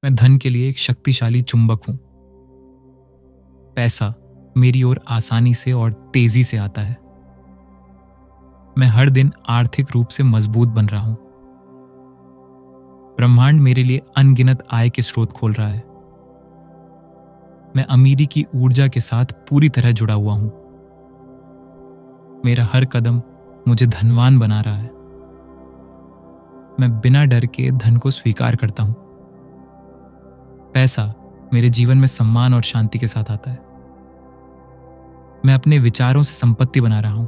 मैं धन के लिए एक शक्तिशाली चुंबक हूं। पैसा मेरी ओर आसानी से और तेजी से आता है। मैं हर दिन आर्थिक रूप से मजबूत बन रहा हूं। ब्रह्मांड मेरे लिए अनगिनत आय के स्रोत खोल रहा है। मैं अमीरी की ऊर्जा के साथ पूरी तरह जुड़ा हुआ हूं। मेरा हर कदम मुझे धनवान बना रहा है। मैं बिना डर के धन को स्वीकार करता हूं। पैसा मेरे जीवन में सम्मान और शांति के साथ आता है। मैं अपने विचारों से संपत्ति बना रहा हूं।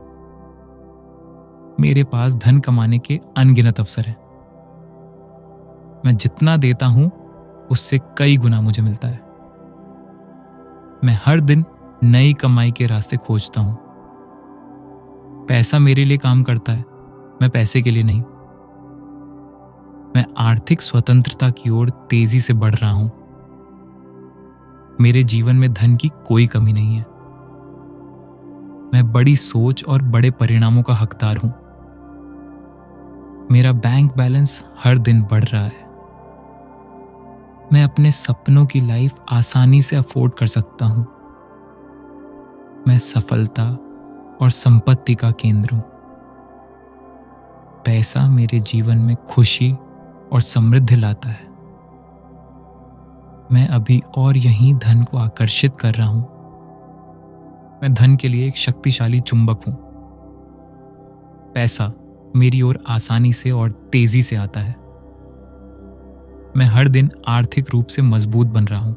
मेरे पास धन कमाने के अनगिनत अवसर हैं। मैं जितना देता हूं उससे कई गुना मुझे मिलता है। मैं हर दिन नई कमाई के रास्ते खोजता हूं। पैसा मेरे लिए काम करता है, मैं पैसे के लिए नहीं। मैं आर्थिक स्वतंत्रता की ओर तेजी से बढ़ रहा हूं। मेरे जीवन में धन की कोई कमी नहीं है। मैं बड़ी सोच और बड़े परिणामों का हकदार हूं। मेरा बैंक बैलेंस हर दिन बढ़ रहा है। मैं अपने सपनों की लाइफ आसानी से अफोर्ड कर सकता हूं। मैं सफलता और संपत्ति का केंद्र हूं। पैसा मेरे जीवन में खुशी और समृद्धि लाता है। मैं अभी और यहीं धन को आकर्षित कर रहा हूं। मैं धन के लिए एक शक्तिशाली चुंबक हूं। पैसा मेरी ओर आसानी से और तेजी से आता है। मैं हर दिन आर्थिक रूप से मजबूत बन रहा हूं।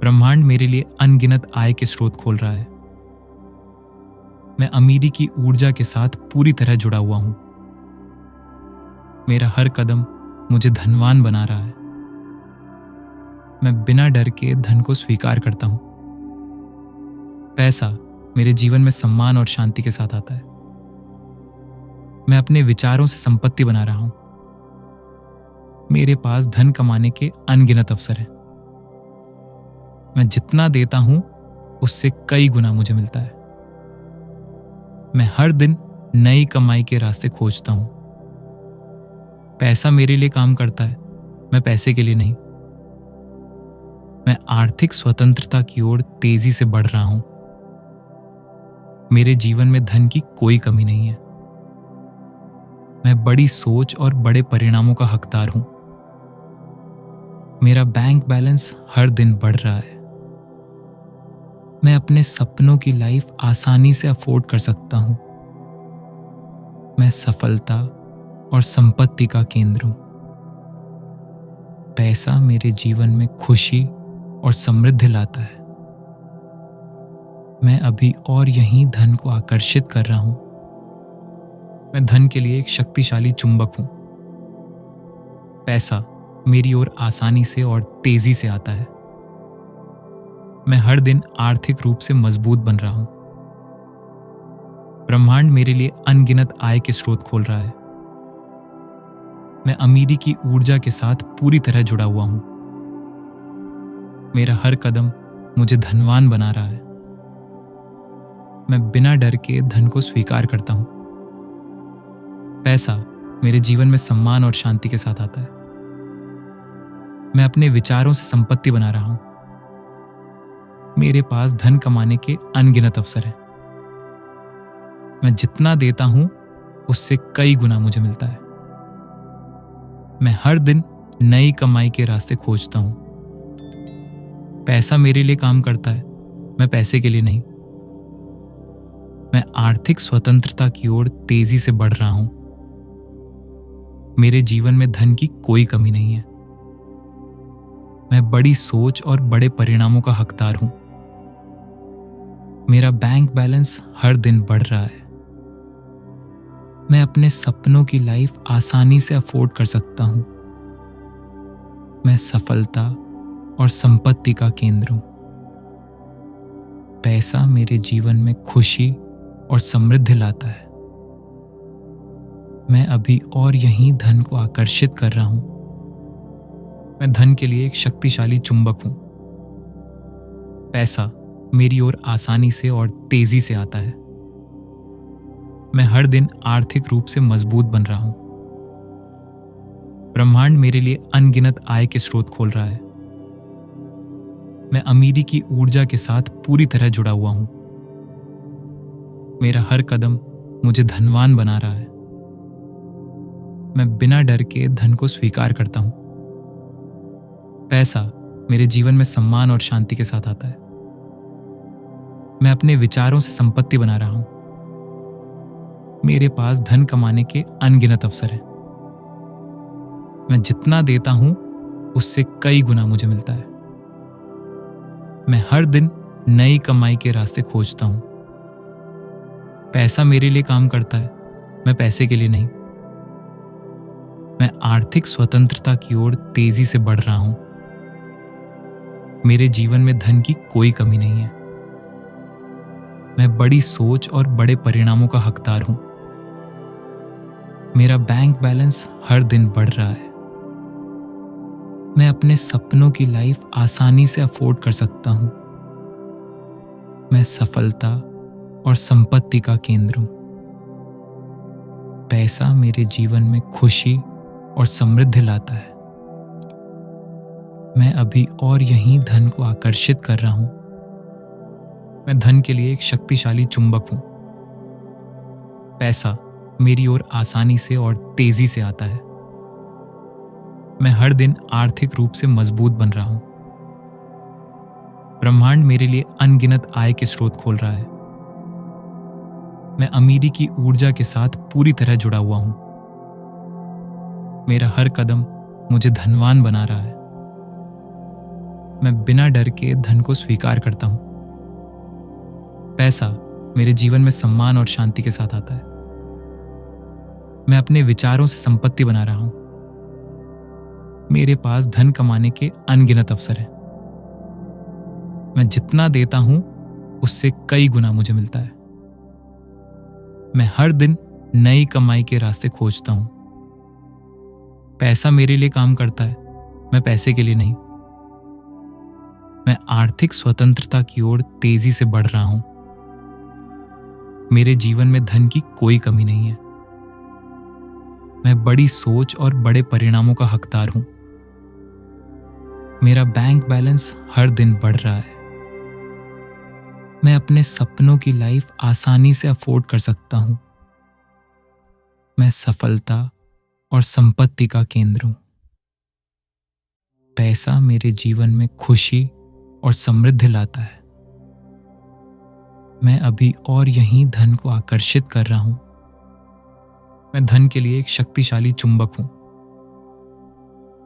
ब्रह्मांड मेरे लिए अनगिनत आय के स्रोत खोल रहा है। मैं अमीरी की ऊर्जा के साथ पूरी तरह जुड़ा हुआ हूं। मेरा हर कदम मुझे धनवान बना रहा है। मैं बिना डर के धन को स्वीकार करता हूं। पैसा मेरे जीवन में सम्मान और शांति के साथ आता है। मैं अपने विचारों से संपत्ति बना रहा हूं। मेरे पास धन कमाने के अनगिनत अवसर हैं। मैं जितना देता हूं उससे कई गुना मुझे मिलता है। मैं हर दिन नई कमाई के रास्ते खोजता हूं। पैसा मेरे लिए काम करता है, मैं पैसे के लिए नहीं। मैं आर्थिक स्वतंत्रता की ओर तेजी से बढ़ रहा हूं। मेरे जीवन में धन की कोई कमी नहीं है। मैं बड़ी सोच और बड़े परिणामों का हकदार हूं। मेरा बैंक बैलेंस हर दिन बढ़ रहा है। मैं अपने सपनों की लाइफ आसानी से अफोर्ड कर सकता हूं। मैं सफलता और संपत्ति का केंद्र हूं। पैसा मेरे जीवन में खुशी और समृद्धि लाता है। मैं अभी और यहीं धन को आकर्षित कर रहा हूं। मैं धन के लिए एक शक्तिशाली चुंबक हूं। पैसा मेरी ओर आसानी से और तेजी से आता है। मैं हर दिन आर्थिक रूप से मजबूत बन रहा हूं। ब्रह्मांड मेरे लिए अनगिनत आय के स्रोत खोल रहा है। मैं अमीरी की ऊर्जा के साथ पूरी तरह जुड़ा हुआ हूं। मेरा हर कदम मुझे धनवान बना रहा है। मैं बिना डर के धन को स्वीकार करता हूं। पैसा मेरे जीवन में सम्मान और शांति के साथ आता है। मैं अपने विचारों से संपत्ति बना रहा हूं। मेरे पास धन कमाने के अनगिनत अवसर हैं। मैं जितना देता हूं उससे कई गुना मुझे मिलता है। मैं हर दिन नई कमाई के रास्ते खोजता हूं। पैसा मेरे लिए काम करता है, मैं पैसे के लिए नहीं। मैं आर्थिक स्वतंत्रता की ओर तेजी से बढ़ रहा हूं। मेरे जीवन में धन की कोई कमी नहीं है। मैं बड़ी सोच और बड़े परिणामों का हकदार हूं। मेरा बैंक बैलेंस हर दिन बढ़ रहा है। मैं अपने सपनों की लाइफ आसानी से अफोर्ड कर सकता हूं। मैं सफलता और संपत्ति का केंद्र हूं। पैसा मेरे जीवन में खुशी और समृद्धि लाता है। मैं अभी और यहीं धन को आकर्षित कर रहा हूं। मैं धन के लिए एक शक्तिशाली चुंबक हूं। पैसा मेरी ओर आसानी से और तेजी से आता है। मैं हर दिन आर्थिक रूप से मजबूत बन रहा हूं। ब्रह्मांड मेरे लिए अनगिनत आय के स्रोत खोल रहा है। मैं अमीरी की ऊर्जा के साथ पूरी तरह जुड़ा हुआ हूं। मेरा हर कदम मुझे धनवान बना रहा है। मैं बिना डर के धन को स्वीकार करता हूं। पैसा मेरे जीवन में सम्मान और शांति के साथ आता है। मैं अपने विचारों से संपत्ति बना रहा हूं। मेरे पास धन कमाने के अनगिनत अवसर हैं। मैं जितना देता हूं उससे कई गुना मुझे मिलता है। मैं हर दिन नई कमाई के रास्ते खोजता हूं। पैसा मेरे लिए काम करता है, मैं पैसे के लिए नहीं। मैं आर्थिक स्वतंत्रता की ओर तेजी से बढ़ रहा हूं। मेरे जीवन में धन की कोई कमी नहीं है। मैं बड़ी सोच और बड़े परिणामों का हकदार हूं। मेरा बैंक बैलेंस हर दिन बढ़ रहा है। मैं अपने सपनों की लाइफ आसानी से अफोर्ड कर सकता हूं। मैं सफलता और संपत्ति का केंद्र हूं। पैसा मेरे जीवन में खुशी और समृद्धि लाता है। मैं अभी और यहीं धन को आकर्षित कर रहा हूं। मैं धन के लिए एक शक्तिशाली चुंबक हूं। पैसा मेरी ओर आसानी से और तेजी से आता है। मैं हर दिन आर्थिक रूप से मजबूत बन रहा हूं। ब्रह्मांड मेरे लिए अनगिनत आय के स्रोत खोल रहा है। मैं अमीरी की ऊर्जा के साथ पूरी तरह जुड़ा हुआ हूं। मेरा हर कदम मुझे धनवान बना रहा है। मैं बिना डर के धन को स्वीकार करता हूं। पैसा मेरे जीवन में सम्मान और शांति के साथ आता है। मैं अपने विचारों से संपत्ति बना रहा हूं। मेरे पास धन कमाने के अनगिनत अवसर हैं। मैं जितना देता हूं उससे कई गुना मुझे मिलता है। मैं हर दिन नई कमाई के रास्ते खोजता हूं। पैसा मेरे लिए काम करता है, मैं पैसे के लिए नहीं। मैं आर्थिक स्वतंत्रता की ओर तेजी से बढ़ रहा हूं। मेरे जीवन में धन की कोई कमी नहीं है। मैं बड़ी सोच और बड़े परिणामों का हकदार हूं। मेरा बैंक बैलेंस हर दिन बढ़ रहा है। मैं अपने सपनों की लाइफ आसानी से अफोर्ड कर सकता हूं। मैं सफलता और संपत्ति का केंद्र हूं। पैसा मेरे जीवन में खुशी और समृद्धि लाता है। मैं अभी और यहीं धन को आकर्षित कर रहा हूं। मैं धन के लिए एक शक्तिशाली चुंबक हूं।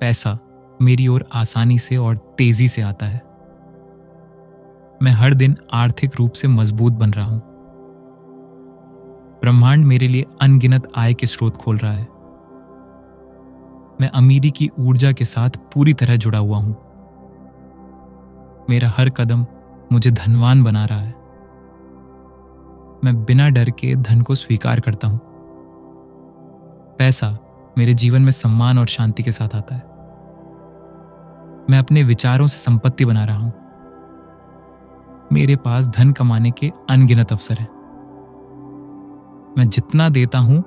पैसा मेरी ओर आसानी से और तेजी से आता है। मैं हर दिन आर्थिक रूप से मजबूत बन रहा हूं। ब्रह्मांड मेरे लिए अनगिनत आय के स्रोत खोल रहा है। मैं अमीरी की ऊर्जा के साथ पूरी तरह जुड़ा हुआ हूं। मेरा हर कदम मुझे धनवान बना रहा है। मैं बिना डर के धन को स्वीकार करता हूं। पैसा मेरे जीवन में सम्मान और शांति के साथ आता है। मैं अपने विचारों से संपत्ति बना रहा हूं। मेरे पास धन कमाने के अनगिनत अवसर हैं। मैं जितना देता हूं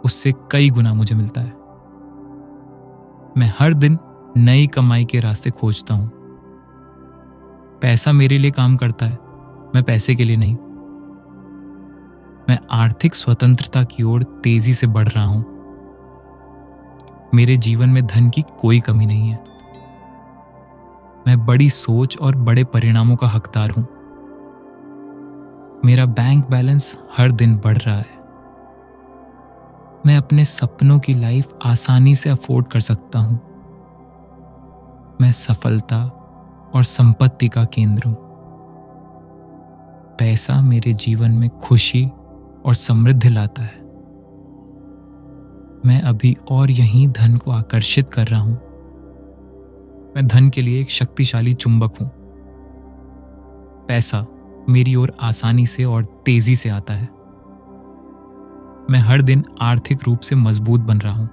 उससे कई गुना मुझे मिलता है। मैं हर दिन नई कमाई के रास्ते खोजता हूं। पैसा मेरे लिए काम करता है, मैं पैसे के लिए नहीं। मैं आर्थिक स्वतंत्रता की ओर तेजी से बढ़ रहा हूं। मेरे जीवन में धन की कोई कमी नहीं है। मैं बड़ी सोच और बड़े परिणामों का हकदार हूं। मेरा बैंक बैलेंस हर दिन बढ़ रहा है। मैं अपने सपनों की लाइफ आसानी से अफोर्ड कर सकता हूं। मैं सफलता और संपत्ति का केंद्र हूं। पैसा मेरे जीवन में खुशी और समृद्धि लाता है। मैं अभी और यहीं धन को आकर्षित कर रहा हूं। मैं धन के लिए एक शक्तिशाली चुंबक हूं। पैसा मेरी ओर आसानी से और तेजी से आता है। मैं हर दिन आर्थिक रूप से मजबूत बन रहा हूं।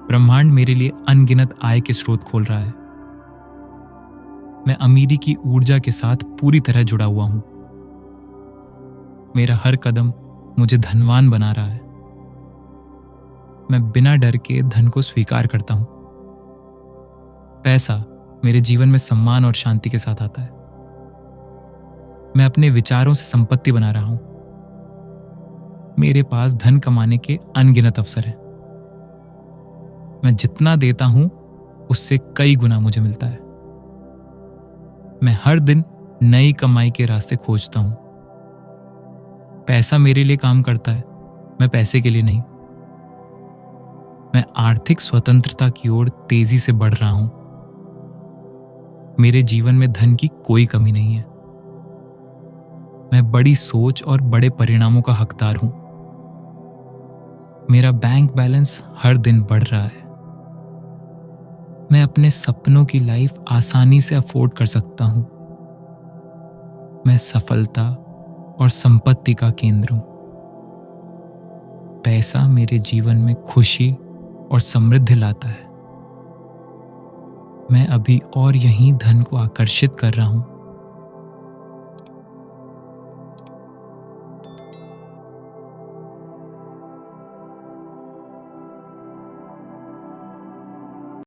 ब्रह्मांड मेरे लिए अनगिनत आय के स्रोत खोल रहा है। मैं अमीरी की ऊर्जा के साथ पूरी तरह जुड़ा हुआ हूं। मेरा हर कदम मुझे धनवान बना रहा है। मैं बिना डर के धन को स्वीकार करता हूं। पैसा मेरे जीवन में सम्मान और शांति के साथ आता है। मैं अपने विचारों से संपत्ति बना रहा हूं। मेरे पास धन कमाने के अनगिनत अवसर हैं। मैं जितना देता हूं उससे कई गुना मुझे मिलता है। मैं हर दिन नई कमाई के रास्ते खोजता हूं। पैसा मेरे लिए काम करता है, मैं पैसे के लिए नहीं। मैं आर्थिक स्वतंत्रता की ओर तेजी से बढ़ रहा हूं। मेरे जीवन में धन की कोई कमी नहीं है। मैं बड़ी सोच और बड़े परिणामों का हकदार हूं। मेरा बैंक बैलेंस हर दिन बढ़ रहा है। मैं अपने सपनों की लाइफ आसानी से अफोर्ड कर सकता हूं। मैं सफलता और संपत्ति का केंद्र हूं। पैसा मेरे जीवन में खुशी और समृद्धि लाता है। मैं अभी और यहीं धन को आकर्षित कर रहा हूं।